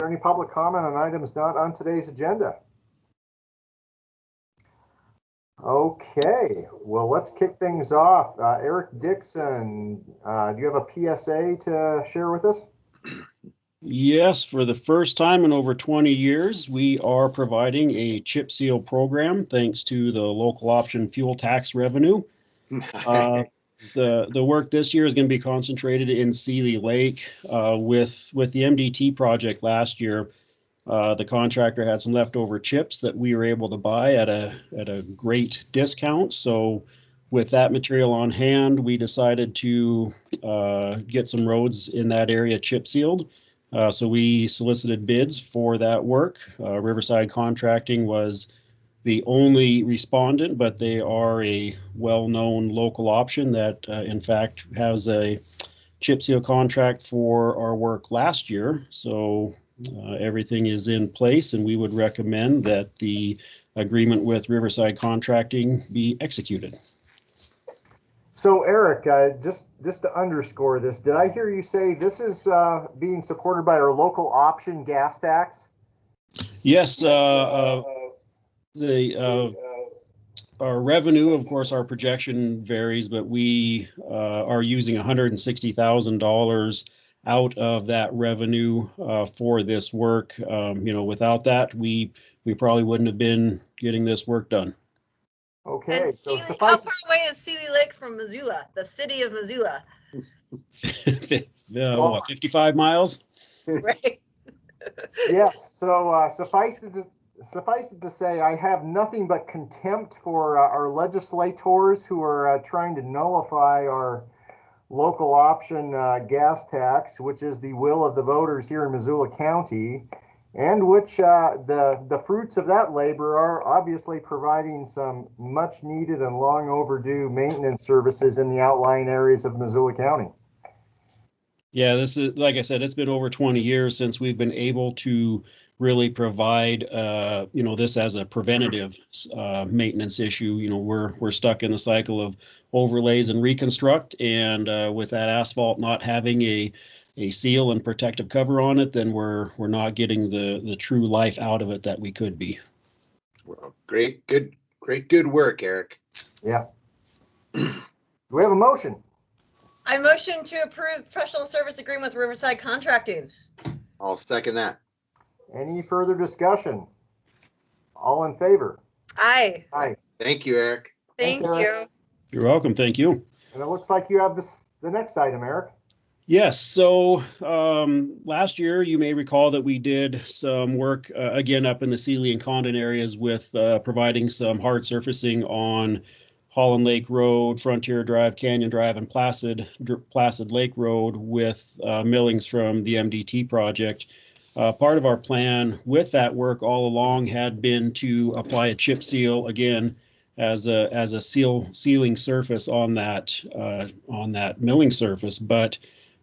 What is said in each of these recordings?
Any public comment on items not on today's agenda? Okay, well, let's kick things off. Eric Dixon, do you have a PSA to share with us? Yes, for the first time in over 20 years, we are providing a chip seal program thanks to the local option fuel tax revenue. The work this year is going to be concentrated in Seeley Lake. With the MDT project last year, the contractor had some leftover chips that we were able to buy at a great discount. So with that material on hand, we decided to get some roads in that area chip sealed. So we solicited bids for that work. Riverside Contracting was the only respondent, but they are a well-known local option that, in fact, has a chip seal contract for our work last year. So everything is in place, and we would recommend that the agreement with Riverside Contracting be executed. So, Eric, just to underscore this, did I hear you say this is being supported by our local option gas tax? Yes, our revenue, of course, our projection varies, but we are using $160,000 out of that revenue for this work. Without that, we probably wouldn't have been getting this work done. Okay. And So how far away is Seeley Lake from Missoula, the city of Missoula? 55 miles? Right. Yes. So suffice it to say, I have nothing but contempt for our legislators who are trying to nullify our local option gas tax, which is the will of the voters here in Missoula County, and which the fruits of that labor are obviously providing some much needed and long overdue maintenance services in the outlying areas of Missoula County. Yeah, this is, like I said, it's been over 20 years since we've been able to really provide, this as a preventative maintenance issue. We're stuck in the cycle of overlays and reconstruct, and with that asphalt not having a seal and protective cover on it, then we're not getting the true life out of it that we could be. Well, great work, Eric. Yeah. Do we have a motion? I motion to approve professional service agreement with Riverside Contracting. I'll second that. Any further discussion? All in favor? Aye. Aye. Thank you, Eric. Thank Thanks, you. You're welcome. Thank you. And it looks like you have the next item, Eric. Yes. So last year, you may recall that we did some work again up in the Seeley and Condon areas with providing some hard surfacing on Holland Lake Road, Frontier Drive, Canyon Drive, and Placid Lake Road with millings from the MDT project. Part of our plan with that work all along had been to apply a chip seal again as a sealing surface on that milling surface, but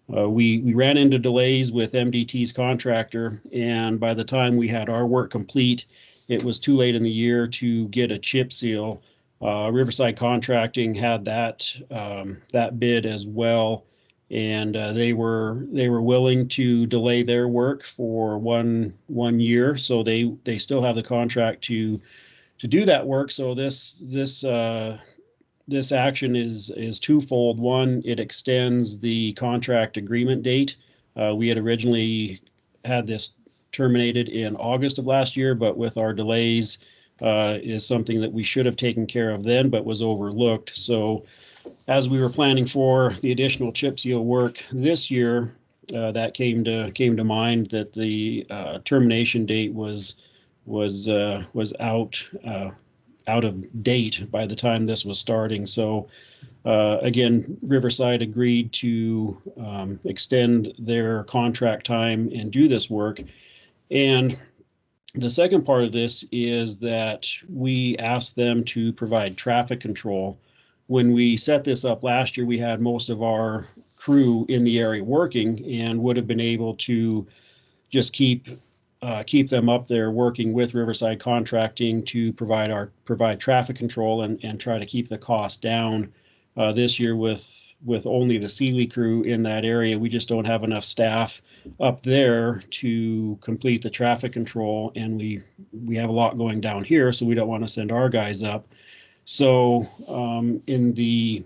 we ran into delays with MDT's contractor, and by the time we had our work complete, it was too late in the year to get a chip seal. Riverside Contracting had that bid as well, and they were willing to delay their work for one year, so they still have the contract to do that work. So this action is twofold. One, it extends the contract agreement date. We had originally had this terminated in August of last year, but with our delays, is something that we should have taken care of then, but was overlooked. So as we were planning for the additional chip seal work this year, that came to mind that the termination date was out of date by the time this was starting. So again, Riverside agreed to extend their contract time and do this work. And the second part of this is that we asked them to provide traffic control. When we set this up last year, we had most of our crew in the area working and would have been able to just keep them up there working with Riverside Contracting to provide traffic control and try to keep the cost down. This year with with only the Sealy crew in that area. We just don't have enough staff up there to complete the traffic control, and we have a lot going down here, so we don't want to send our guys up. So in the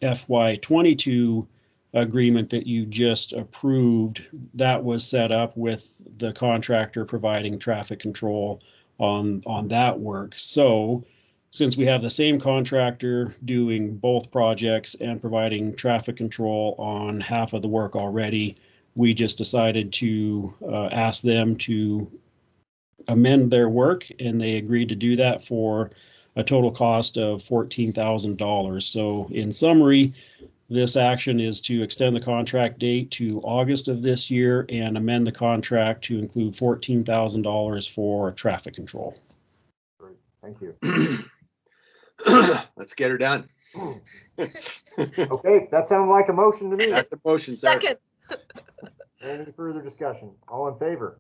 FY22 agreement that you just approved, that was set up with the contractor providing traffic control on that work. So since we have the same contractor doing both projects and providing traffic control on half of the work already, we just decided to ask them to amend their work, and they agreed to do that for a total cost of $14,000. So in summary, this action is to extend the contract date to August of this year and amend the contract to include $14,000 for traffic control. Great, thank you. Let's get her done. Okay, that sounded like a motion to me. That's the motion, sir. Second. Any further discussion? All in favor?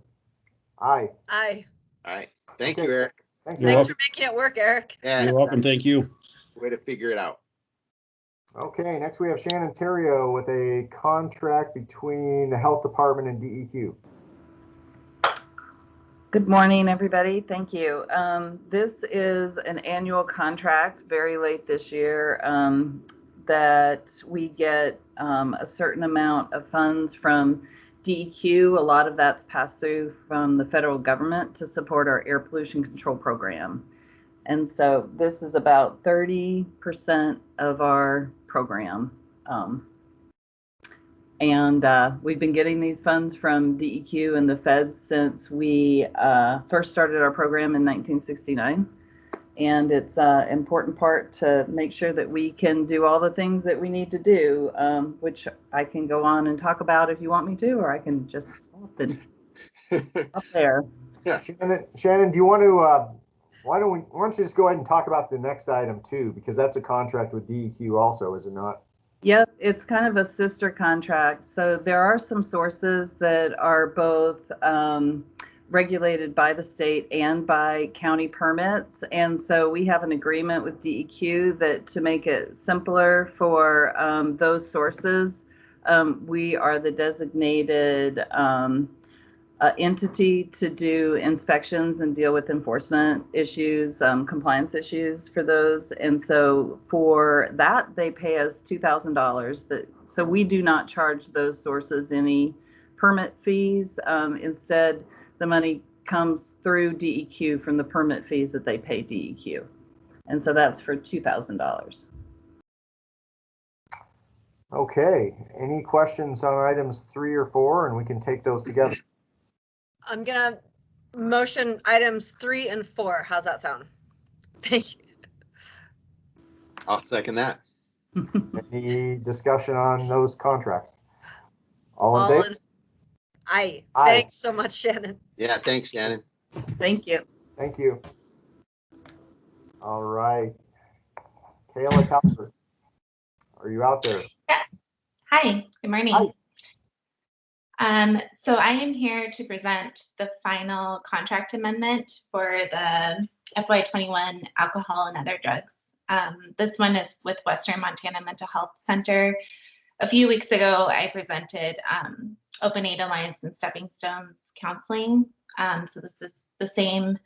Aye. Aye. All right. Thank Okay. you, Eric. Thanks, You're Thanks Eric. for making it work, Eric. Yeah, You're welcome. Thank you. way to figure it out. Okay, next we have Shannon Terrio with a contract between the Health Department and DEQ. Good morning, everybody. Thank you. This is an annual contract, very late this year, that we get a certain amount of funds from DEQ. A lot of that's passed through from the federal government to support our air pollution control program. And so this is about 30% of our program. We've been getting these funds from DEQ and the feds since we first started our program in 1969. And it's an important part to make sure that we can do all the things that we need to do, which I can go on and talk about if you want me to, or I can just stop and up there. Yeah. Shannon, do you want to, why don't you just go ahead and talk about the next item too, because that's a contract with DEQ also, is it not? Yep, it's kind of a sister contract. So there are some sources that are both regulated by the state and by county permits. And so we have an agreement with DEQ that to make it simpler for those sources, we are the designated entity to do inspections and deal with enforcement issues, compliance issues for those. And so for that, they pay us $2,000. So we do not charge those sources any permit fees. Instead, the money comes through DEQ from the permit fees that they pay DEQ. And so that's for $2,000. Okay, any questions on items 3 or 4, and we can take those together. I'm gonna motion items 3 and 4. How's that sound? Thank you. I'll second that. Any discussion on those contracts? All in All favor? in. Aye. Aye. Thanks so much, Shannon. Yeah, thanks, Shannon. Thank you. Thank you. All right. Kayla Talbert, are you out there? Yeah. Hi, good morning. Hi. So I am here to present the final contract amendment for the FY21 alcohol and other drugs. This one is with Western Montana Mental Health Center. A few weeks ago, I presented Open Aid Alliance and Stepping Stones counseling. So this is the same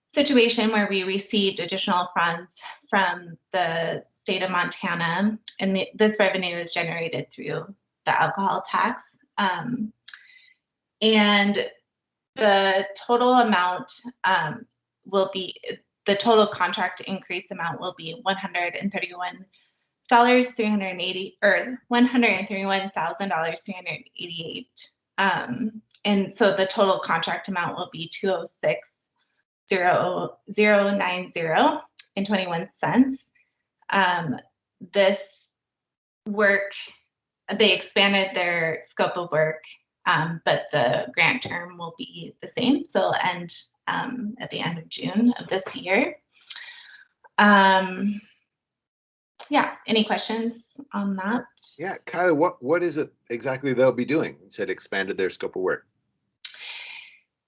situation where we received additional funds from the state of Montana, and this revenue is generated through the alcohol tax. And the total amount will be, the total contract increase amount will be $131,388. And so the total contract amount will be $206,090.21. This work, they expanded their scope of work, but the grant term will be the same. So it'll end at the end of June of this year. Yeah, any questions on that? Yeah, Kyla, what is it exactly they'll be doing? You said expanded their scope of work.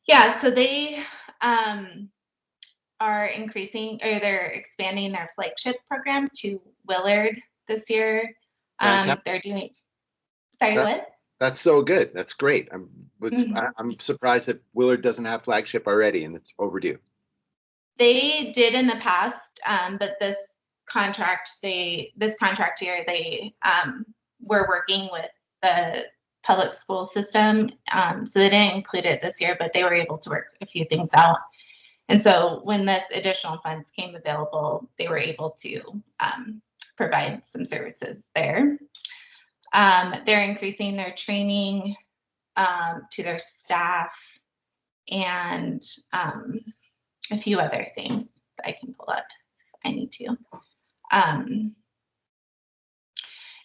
Yeah, so they are increasing, or they're expanding their Flagship program to Willard this year. Fantastic. They're doing, sorry, That- what? That's so good. That's great. Mhm. I'm surprised that Willard doesn't have Flagship already, and it's overdue. They did in the past, but this contract year, they were working with the public school system. So they didn't include it this year, but they were able to work a few things out. And so when this additional funds came available, they were able to provide some services there. They're increasing their training to their staff and a few other things that I can pull up if I need to.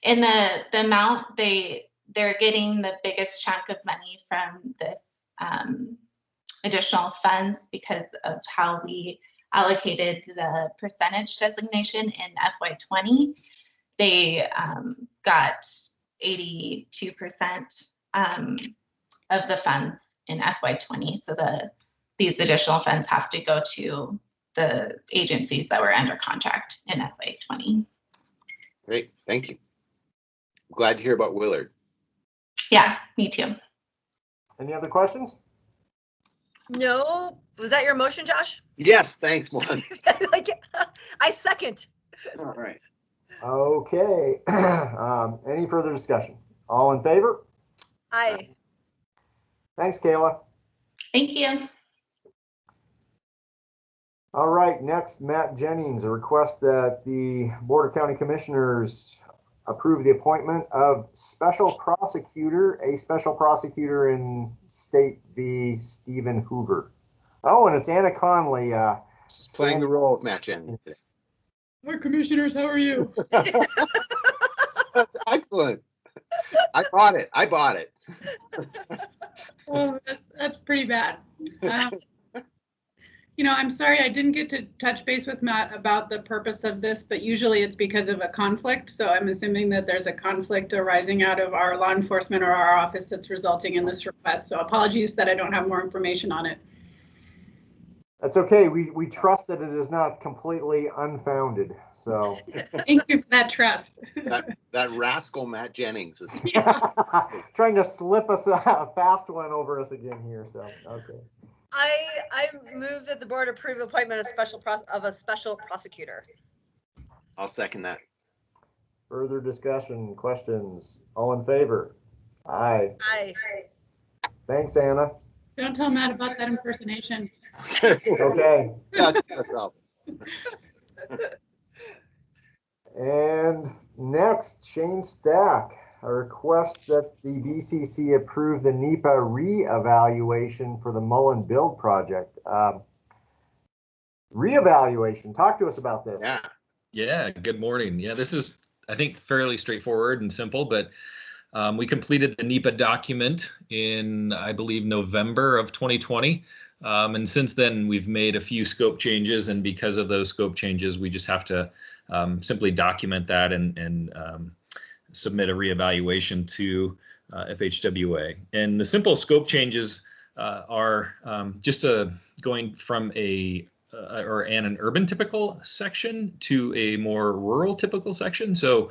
And the amount they're getting the biggest chunk of money from this additional funds because of how we allocated the percentage designation in FY20. They got 82% of the funds in FY20. So these additional funds have to go to the agencies that were under contract in FY20. Great, thank you. I'm glad to hear about Willard. Yeah, me too. Any other questions? No, was that your motion, Josh? Yes, thanks, Mon. Like, I second. All right. Okay. Any further discussion? All in favor? Aye. Thanks, Kayla. Thank you. All right, next, Matt Jennings, a request that the Board of County Commissioners approve the appointment of special prosecutor, a special prosecutor in State v. Stephen Hoover. Oh, and it's Anna Conley. Just playing the role of Matt Jennings. Hi, commissioners, how are you? That's excellent. I bought it. Oh, that's pretty bad. I'm sorry I didn't get to touch base with Matt about the purpose of this, but usually it's because of a conflict. So I'm assuming that there's a conflict arising out of our law enforcement or our office that's resulting in this request. So apologies that I don't have more information on it. That's okay. We trust that it is not completely unfounded. So Thank you for that trust. That rascal Matt Jennings is trying to slip us a fast one over us again here. So okay. I move that the board approve appointment of a special prosecutor. I'll second that. Further discussion, questions? All in favor? Aye. Aye. Thanks, Anna. Don't tell Matt about that impersonation. Okay. Yeah, And next, Shane Stack, a request that the BCC approve the NEPA reevaluation for the Mullen Build project. Reevaluation, talk to us about this. Yeah, good morning. Yeah, this is, I think, fairly straightforward and simple, but we completed the NEPA document in, I believe, November of 2020. And since then, we've made a few scope changes, and because of those scope changes, we just have to simply document that and submit a reevaluation to FHWA. And the simple scope changes are just going from an urban typical section to a more rural typical section. So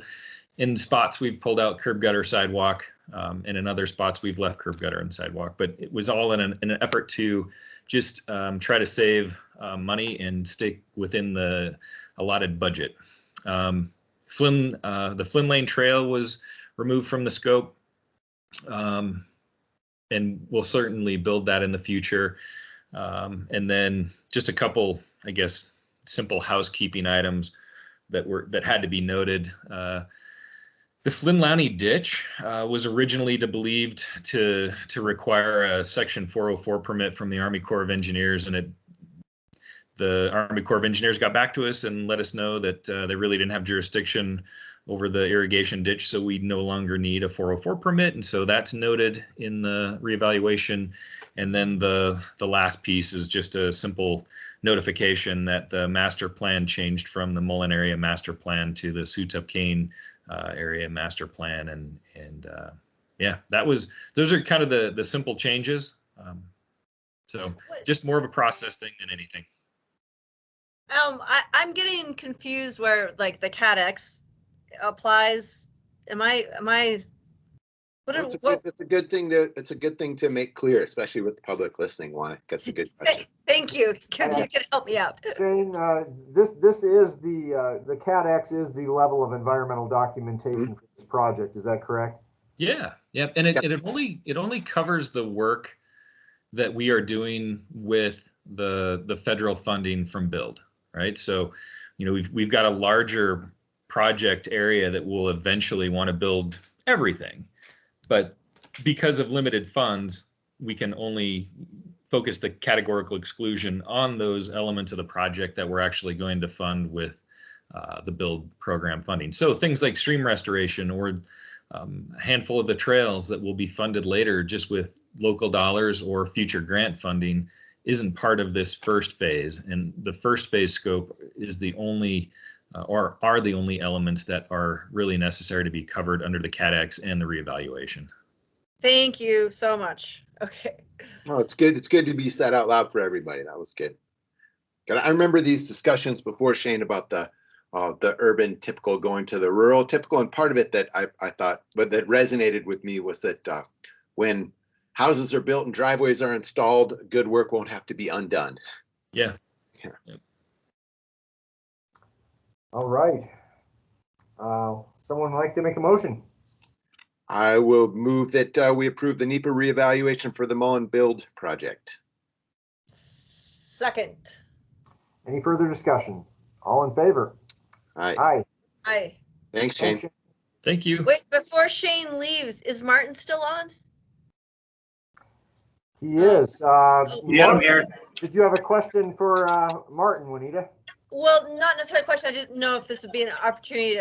in spots, we've pulled out curb gutter sidewalk, and in other spots, we've left curb gutter and sidewalk. But it was all in an effort to just try to save money and stay within the allotted budget. The Flynn Lane Trail was removed from the scope, and we'll certainly build that in the future. And then just a couple, I guess, simple housekeeping items that had to be noted. The Flynn Lowney ditch was originally believed to require a Section 404 permit from the Army Corps of Engineers, and the Army Corps of Engineers got back to us and let us know that they really didn't have jurisdiction over the irrigation ditch, so we no longer need a 404 permit, and so that's noted in the reevaluation. And then the last piece is just a simple notification that the master plan changed from the Mullen area master plan to the Sioux-Tupkane area master plan, and yeah, those are kind of the simple changes. So just more of a process thing than anything. I'm getting confused where like the CADX applies am I, Well, what? it's a good thing to make clear, especially with the public listening. That's a good question. Thank you. You can help me out. Shane, this is the CADX is the level of environmental documentation for this project. Is that correct? Yeah, yeah, and it only covers the work that we are doing with the federal funding from Build, right? So, we've got a larger project area that will eventually want to build everything, but because of limited funds, we can only focus the categorical exclusion on those elements of the project that we're actually going to fund with the Build program funding. So things like stream restoration or a handful of the trails that will be funded later just with local dollars or future grant funding isn't part of this first phase. And the first phase scope is the only or are the only elements that are really necessary to be covered under the CADX and the reevaluation. Thank you so much. Okay. No, it's good. It's good to be said out loud for everybody. That was good. I remember these discussions before, Shane, about the urban typical going to the rural typical, and part of it that I thought, but that resonated with me was that when houses are built and driveways are installed, good work won't have to be undone. Yeah. Yeah. All right. Someone would like to make a motion? I will move that we approve the NEPA reevaluation for the Mullen Build project. Second. Any further discussion? All in favor? Aye. Aye. Aye. Thanks, Shane. Thank you. Wait, before Shane leaves, is Martin still on? He is. Yeah, I'm here. Did you have a question for Martin, Juanita? Well, not necessarily a question. I didn't know if this would be an opportunity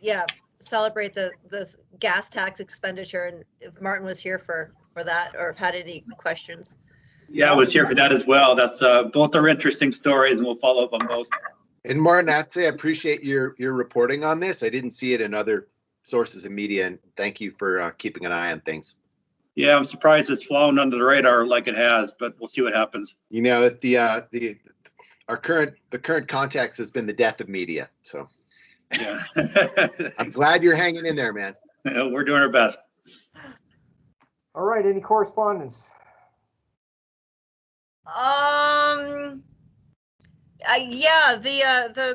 to, celebrate this gas tax expenditure, and if Martin was here for that, or if had any questions. Yeah, I was here for that as well. That's both are interesting stories, and we'll follow up on both. And Martin, I'd say I appreciate your reporting on this. I didn't see it in other sources of media, and thank you for keeping an eye on things. Yeah, I'm surprised it's flown under the radar like it has, but we'll see what happens. The current context has been the death of media. So yeah, I'm glad you're hanging in there, man. We're doing our best. All right. Any correspondence? The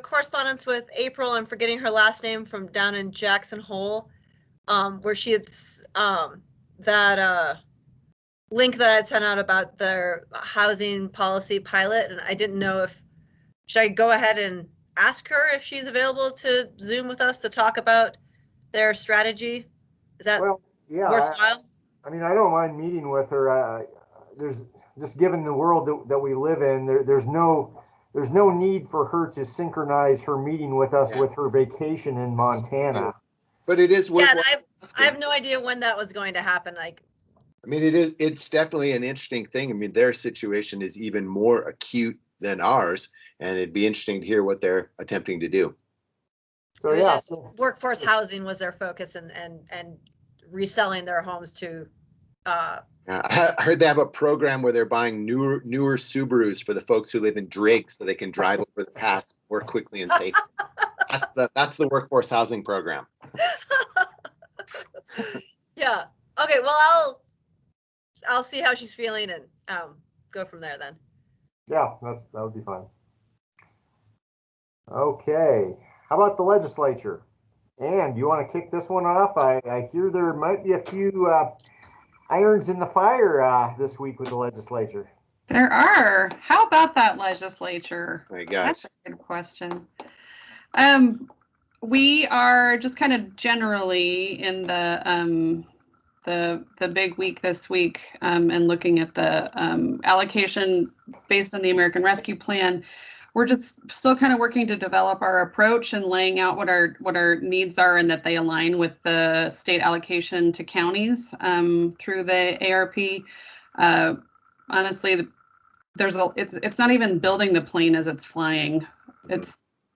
correspondence with April, I'm forgetting her last name, from down in Jackson Hole, where she had that link that I'd sent out about their housing policy pilot, and I didn't know should I go ahead and ask her if she's available to Zoom with us to talk about their strategy? Is that worthwhile? I mean, I don't mind meeting with her. There's just, given the world that we live in, there's no need for her to synchronize her meeting with us with her vacation in Montana. But it is worth. Yeah, I have no idea when that was going to happen. It's definitely an interesting thing. I mean, their situation is even more acute than ours, and it'd be interesting to hear what they're attempting to do. So workforce housing was their focus, and reselling their homes to. I heard they have a program where they're buying newer Subarus for the folks who live in Drake, so they can drive over the pass more quickly and safely. That's the workforce housing program. Yeah. Okay. Well, I'll see how she's feeling and go from there then. Yeah, that would be fine. Okay. How about the legislature? Ann, do you want to kick this one off? I hear there might be a few irons in the fire this week with the legislature. There are. How about that legislature? My gosh. That's a good question. We are just kind of generally in the big week this week, and looking at the allocation based on the American Rescue Plan. We're just still kind of working to develop our approach and laying out what our needs are, and that they align with the state allocation to counties through the ARP. Honestly, it's not even building the plane as it's flying.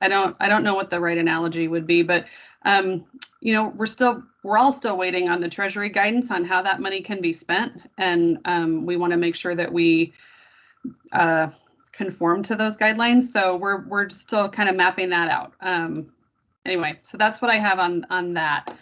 I don't know what the right analogy would be, but we're all still waiting on the Treasury guidance on how that money can be spent, and we want to make sure that we conform to those guidelines. So we're still kind of mapping that out. Anyway, so that's what I have on that.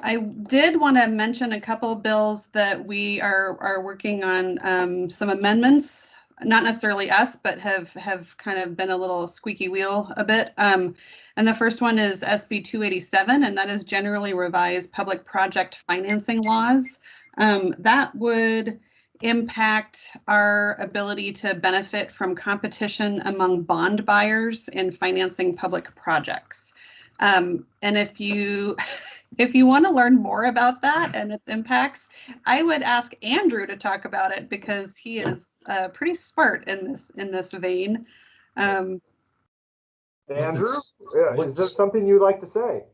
I did want to mention a couple bills that we are working on, some amendments, not necessarily us, but have kind of been a little squeaky wheel a bit. And the first one is SB 287, and that is generally revised public project financing laws. That would impact our ability to benefit from competition among bond buyers in financing public projects. And if you want to learn more about that and its impacts, I would ask Andrew to talk about it because he is pretty smart in this vein. Andrew, what is there this- something you'd like to say?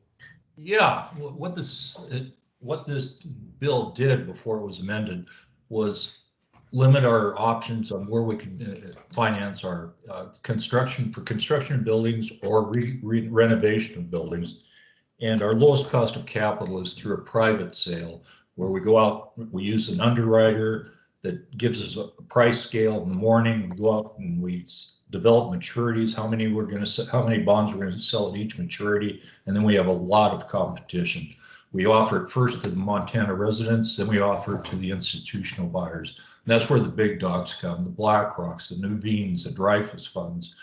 Yeah, what this bill did before it was amended was limit our options on where we could finance our construction of buildings or renovation of buildings. And our lowest cost of capital is through a private sale where we go out, we use an underwriter that gives us a price scale in the morning. We go out and we develop maturities, how many bonds we're going to sell at each maturity, and then we have a lot of competition. We offer it first to the Montana residents, then we offer it to the institutional buyers. And that's where the big dogs come, the BlackRocks, the Nuveen's, the Dreyfus funds.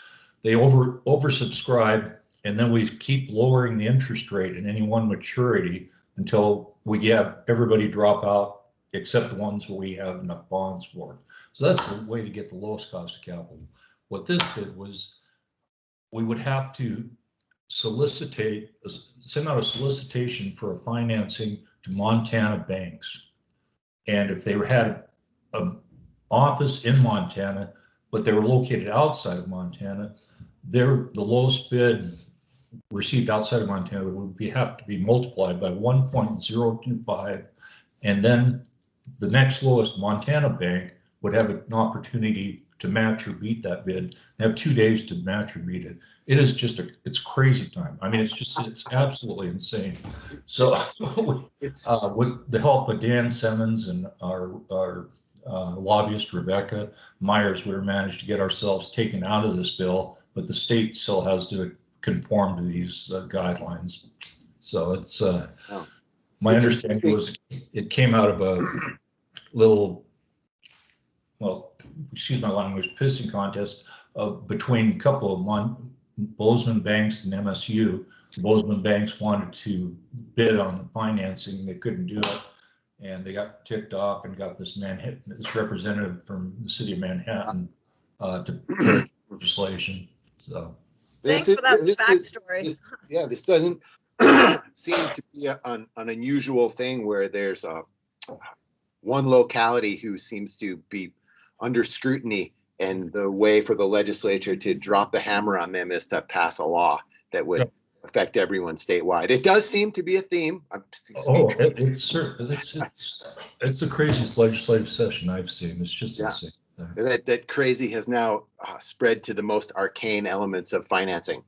They oversubscribe, and then we keep lowering the interest rate in any one maturity until we have everybody drop out except the ones where we have enough bonds for. So that's the way to get the lowest cost of capital. What this did was we would have to send out a solicitation for a financing to Montana banks. And if they had an office in Montana, but they were located outside of Montana, the lowest bid received outside of Montana would have to be multiplied by 1.025, and then the next lowest Montana bank would have an opportunity to match or beat that bid. They have 2 days to match or beat it. It is just it's crazy time. I mean, it's absolutely insane. So with the help of Dan Simmons and our lobbyist Rebecca Myers, we managed to get ourselves taken out of this bill, but the state still has to conform to these guidelines. So it's my understanding was it came out of a little, well, excuse my language, pissing contest between a couple of Bozeman banks and MSU. The Bozeman banks wanted to bid on the financing, they couldn't do it, and they got ticked off and got this representative from the city of Manhattan to carry legislation. So thanks for that backstory. This doesn't seem to be an unusual thing where there's one locality who seems to be under scrutiny, and the way for the legislature to drop the hammer on them is to pass a law that would affect everyone statewide. It does seem to be a theme. It's the craziest legislative session I've seen. It's just insane. That crazy has now spread to the most arcane elements of financing.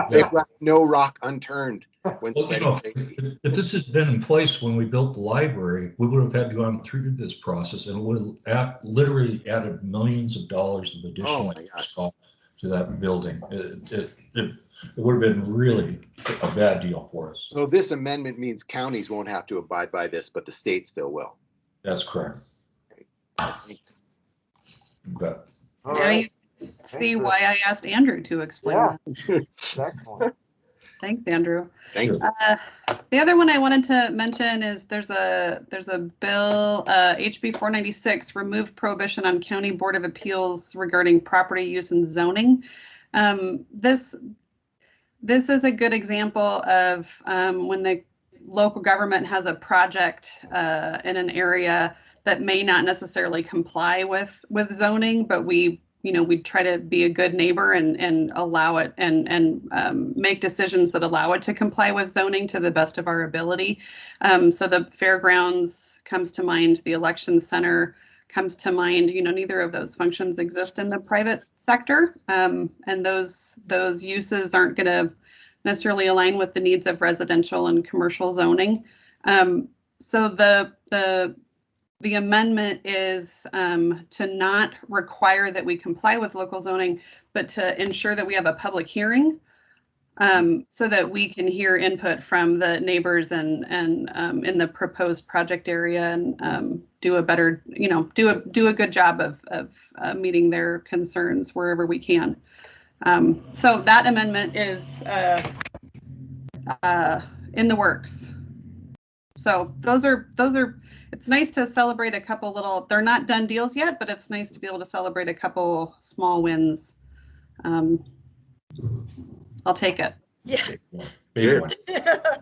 They've left no rock unturned. If this had been in place when we built the library, we would have had to go through this process, and it would have literally added millions of dollars of additional cost to that building. It would have been really a bad deal for us. So this amendment means counties won't have to abide by this, but the state still will. That's correct. Thanks. But now you see why I asked Andrew to explain that. Excellent. Thanks, Andrew. Thank you. The other one I wanted to mention is there's a bill, HB 496, remove prohibition on county board of appeals regarding property use and zoning. This is a good example of when the local government has a project in an area that may not necessarily comply with zoning, but we try to be a good neighbor and allow it and make decisions that allow it to comply with zoning to the best of our ability. So the fairgrounds comes to mind, the election center comes to mind. Neither of those functions exist in the private sector, and those uses aren't going to necessarily align with the needs of residential and commercial zoning. So the amendment is to not require that we comply with local zoning, but to ensure that we have a public hearing so that we can hear input from the neighbors and in the proposed project area and do a better, do a good job of meeting their concerns wherever we can. So that amendment is in the works. So those are, it's nice to celebrate a couple little, they're not done deals yet, but it's nice to be able to celebrate a couple small wins. I'll take it. Yeah. Big one.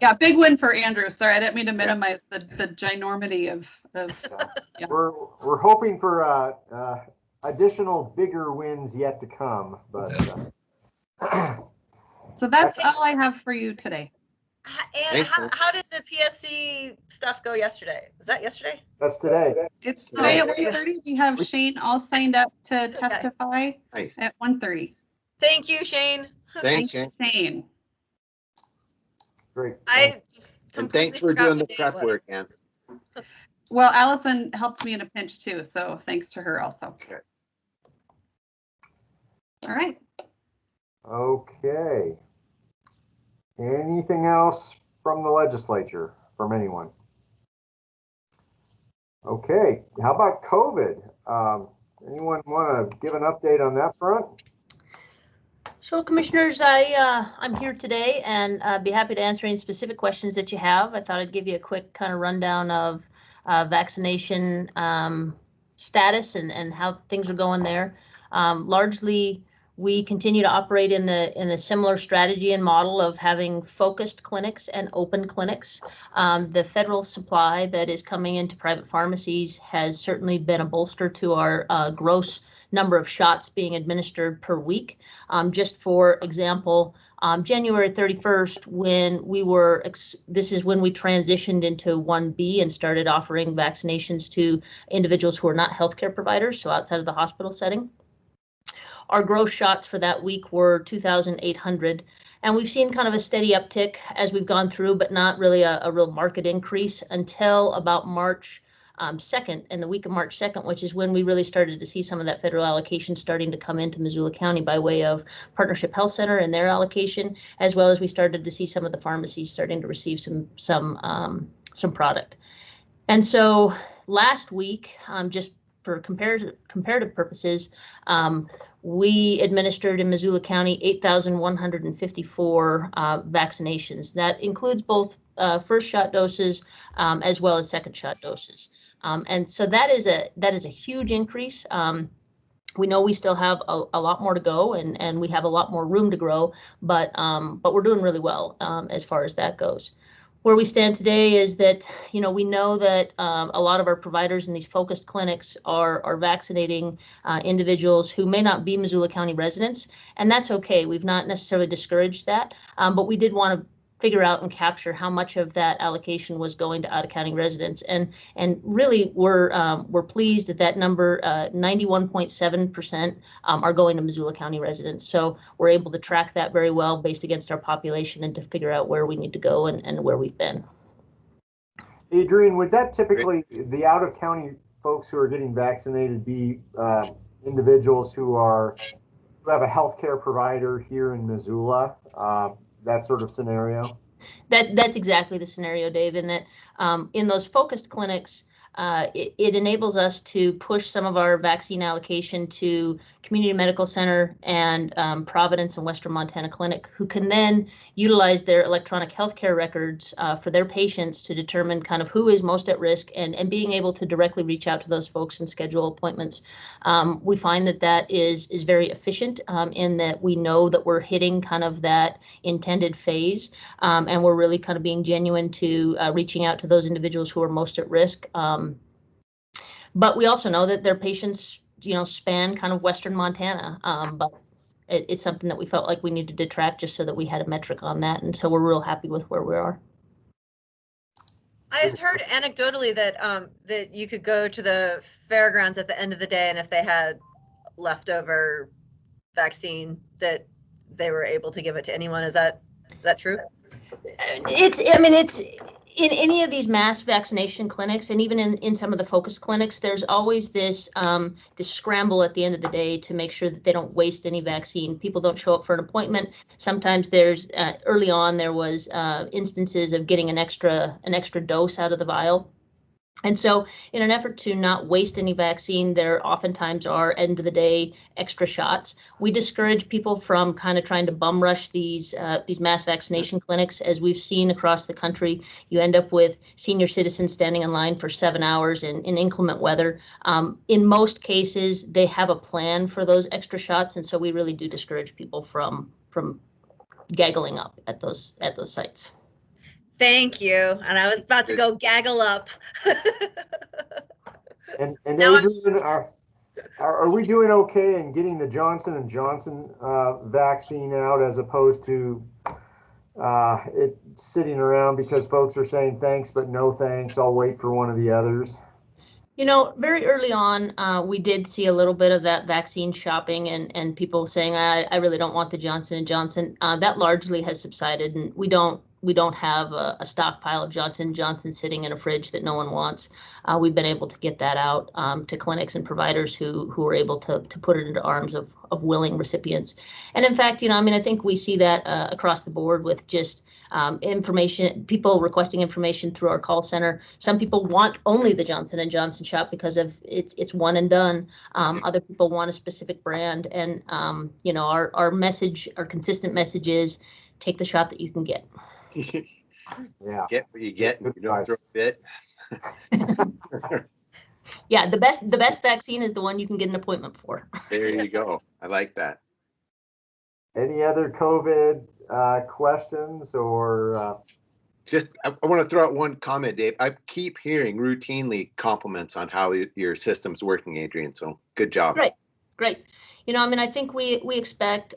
Yeah, big win for Andrew. Sorry, I didn't mean to minimize the ginormity of yeah. We're hoping for additional bigger wins yet to come, but So that's all I have for you today. And how did the PSC stuff go yesterday? Was that yesterday? that's today. It's today at 1:30. We have Shane all signed up to testify Nice. at 1:30. Thank you, Shane. Thanks, Shane. Shane. Great. And thanks for doing the prep work, Ann. Well, Allison helped me in a pinch too, so thanks to her also. Okay. All right. Okay. Anything else from the legislature, from anyone? Okay, how about COVID? Anyone want to give an update on that front? So Commissioners, I'm here today and I'd be happy to answer any specific questions that you have. I thought I'd give you a quick kind of rundown of vaccination status and how things are going there. Largely, we continue to operate in a similar strategy and model of having focused clinics and open clinics. The federal supply that is coming into private pharmacies has certainly been a bolster to our gross number of shots being administered per week. Just for example, January 31st, when we were, this is when we transitioned into 1B and started offering vaccinations to individuals who are not healthcare providers, so outside of the hospital setting. Our gross shots for that week were 2,800, and we've seen kind of a steady uptick as we've gone through, but not really a real market increase until about March 2nd, and the week of March 2nd, which is when we really started to see some of that federal allocation starting to come into Missoula County by way of Partnership Health Center and their allocation, as well as we started to see some of the pharmacies starting to receive some product. And so last week, just for comparative purposes, we administered in Missoula County 8,154 vaccinations. That includes both first shot doses as well as second shot doses. And so that is a huge increase. We know we still have a lot more to go, and we have a lot more room to grow, but we're doing really well as far as that goes. Where we stand today is that, we know that a lot of our providers in these focused clinics are vaccinating individuals who may not be Missoula County residents, and that's okay. We've not necessarily discouraged that, but we did want to figure out and capture how much of that allocation was going to out-of-county residents, and really we're pleased at that number. 91.7% are going to Missoula County residents, so we're able to track that very well based against our population and to figure out where we need to go and where we've been. Adrian, would that typically, the out-of-county folks who are getting vaccinated, be individuals who have a healthcare provider here in Missoula? That sort of scenario? That's exactly the scenario, Dave, in that in those focused clinics, it enables us to push some of our vaccine allocation to Community Medical Center and Providence and Western Montana Clinic, who can then utilize their electronic healthcare records for their patients to determine kind of who is most at risk and being able to directly reach out to those folks and schedule appointments. We find that is very efficient in that we know that we're hitting kind of that intended phase, and we're really kind of being genuine to reaching out to those individuals who are most at risk. But we also know that their patients, span kind of Western Montana, but it's something that we felt like we needed to track just so that we had a metric on that. And so we're real happy with where we are. I've heard anecdotally that that you could go to the fairgrounds at the end of the day, and if they had leftover vaccine, that they were able to give it to anyone. Is that true? in any of these mass vaccination clinics, and even in some of the focus clinics, there's always this this scramble at the end of the day to make sure that they don't waste any vaccine. People don't show up for an appointment. Sometimes there's early on there was instances of getting an extra dose out of the vial. And so in an effort to not waste any vaccine, there oftentimes are end of the day extra shots. We discourage people from kind of trying to bum rush these mass vaccination clinics. As we've seen across the country, you end up with senior citizens standing in line for 7 hours in inclement weather. In most cases, they have a plan for those extra shots. And so we really do discourage people from gaggling up at those sites. Thank you. And I was about to go gaggle up. And Now Adrian, are we doing okay in getting the Johnson & Johnson vaccine out as opposed to it sitting around because folks are saying thanks, but no thanks, I'll wait for one of the others? You know, very early on, we did see a little bit of that vaccine shopping and people saying, I really don't want the Johnson & Johnson. That largely has subsided, and we don't have a stockpile of Johnson & Johnson sitting in a fridge that no one wants. We've been able to get that out to clinics and providers who are able to put it into arms of willing recipients. And in fact, you know, I mean, I think we see that across the board with just information, people requesting information through our call center. Some people want only the Johnson & Johnson shot because of it's one and done. Other people want a specific brand. And, you know, our message, our consistent message is take the shot that you can get. Yeah. Get what you get. You don't throw a fit. Yeah, the best vaccine is the one you can get an appointment for. There you go. I like that. Any other COVID questions or? Just, I want to throw out one comment, Dave. I keep hearing routinely compliments on how your system's working, Adrian. So good job. Great. You know, I mean, I think we expect,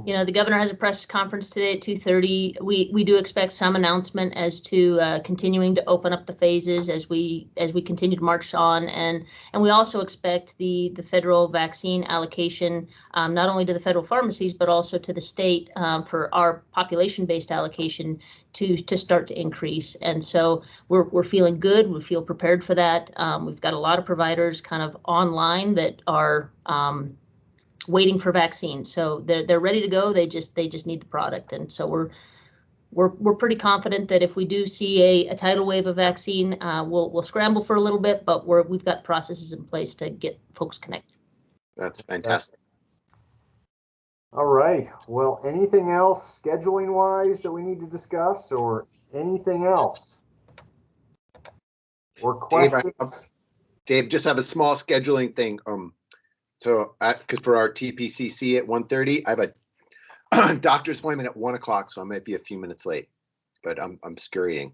you know, the governor has a press conference today at 2:30. We do expect some announcement as to continuing to open up the phases as we continue to march on, and we also expect the federal vaccine allocation not only to the federal pharmacies but also to the state for our population-based allocation to start to increase. And so we're feeling good. We feel prepared for that. We've got a lot of providers kind of online that are waiting for vaccines, so they're ready to go. They just need the product, and so we're pretty confident that if we do see a tidal wave of vaccine, we'll scramble for a little bit, but we've got processes in place to get folks connected. That's fantastic. All right. Well, anything else scheduling wise that we need to discuss, or anything else? Or questions? Dave, just have a small scheduling thing. So, because for our TPCC at 1:30, I have a doctor's appointment at 1 o'clock, so I might be a few minutes late, but I'm scurrying.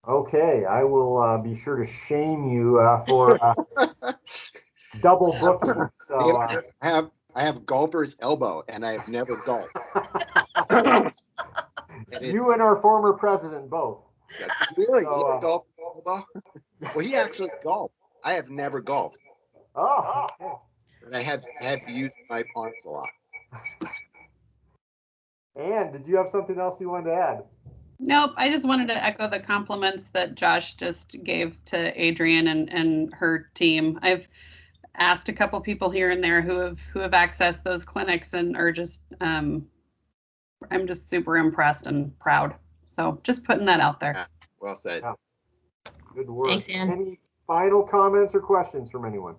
Okay, I will be sure to shame you for double booking. So I have golfer's elbow, and I have never golfed. You and our former president both. Really? So, you golf elbow? Well, he actually golfed. I have never golfed. Oh, okay. But I have used my arms a lot. And did you have something else you wanted to add? Nope, I just wanted to echo the compliments that Josh just gave to Adrian and her team. I've asked a couple people here and there who have accessed those clinics and are just I'm just super impressed and proud. So just putting that out there. Yeah, well said. Yeah. Good work. Thanks, Ann. Any final comments or questions from anyone?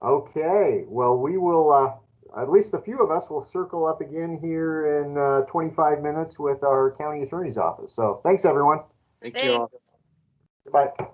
Okay, well, we will, at least a few of us will circle up again here in 25 minutes with our county attorney's office. So thanks, everyone. Thank you all. Thanks. Goodbye.